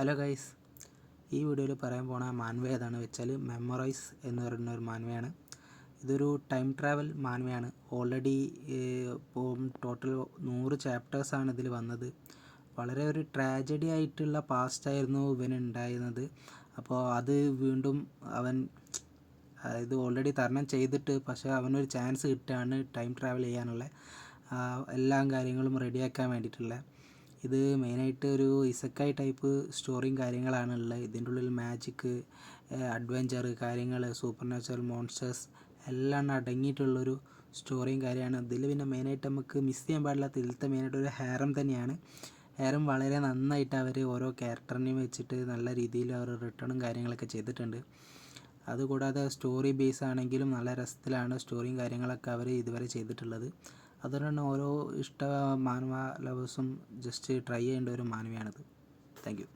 Hello guys, ഈ വീഡിയോയിൽ പറയാൻ പോണ മാൻവ ഏതാണെന്ന് വെച്ചാൽ മെമ്മറൈസ് എന്ന് പറയുന്ന ഒരു മാൻവയാണ്. ഇതൊരു ടൈം ട്രാവൽ മാൻവയാണ്. ഓൾറെഡി ഇപ്പോൾ ടോട്ടൽ 100 ചാപ്റ്റേഴ്സാണ് ഇതിൽ വന്നത്. വളരെ ഒരു ട്രാജഡി ആയിട്ടുള്ള പാസ്റ്റായിരുന്നു ഇവന് ഉണ്ടായിരുന്നത്. അപ്പോൾ അത് വീണ്ടും അവൻ ഇത് ഓൾറെഡി തരണം ചെയ്തിട്ട്, പക്ഷേ അവനൊരു ചാൻസ് കിട്ടുകയാണ് ടൈം ട്രാവൽ ചെയ്യാനുള്ള എല്ലാ കാര്യങ്ങളും റെഡിയാക്കാൻ വേണ്ടിയിട്ടുള്ള. ഇത് മെയിനായിട്ട് ഒരു ഇസക്കായ് ടൈപ്പ് സ്റ്റോറിയും കാര്യങ്ങളാണ് ഉള്ളത്. ഇതിൻ്റെ ഉള്ളിൽ മാജിക്ക്, അഡ്വഞ്ചർ കാര്യങ്ങൾ, സൂപ്പർ നാച്ചുറൽ മോൺസ്റ്റേഴ്സ് എല്ലാം അടങ്ങിയിട്ടുള്ളൊരു സ്റ്റോറിയും കാര്യമാണ്. ഇതിൽ പിന്നെ മെയിനായിട്ട് നമുക്ക് മിസ് ചെയ്യാൻ പാടില്ലാത്ത ഇതിലത്തെ മെയിനായിട്ട് ഒരു ഹാരം തന്നെയാണ്. ഹാരം വളരെ നന്നായിട്ട് അവർ ഓരോ ക്യാരക്ടറിനെയും വെച്ചിട്ട് നല്ല രീതിയിൽ അവർ റിട്ടേണും കാര്യങ്ങളൊക്കെ ചെയ്തിട്ടുണ്ട്. അതുകൂടാതെ സ്റ്റോറി ബേസ് ആണെങ്കിലും നല്ല രസത്തിലാണ് സ്റ്റോറിയും കാര്യങ്ങളൊക്കെ അവർ ഇതുവരെ ചെയ്തിട്ടുള്ളത്. അതുകൊണ്ടാണ് ഓരോ മാൻവ ലവേഴ്സും ജസ്റ്റ് ട്രൈ ചെയ്യേണ്ട ഒരു മാൻവയാണിത്. Thank you.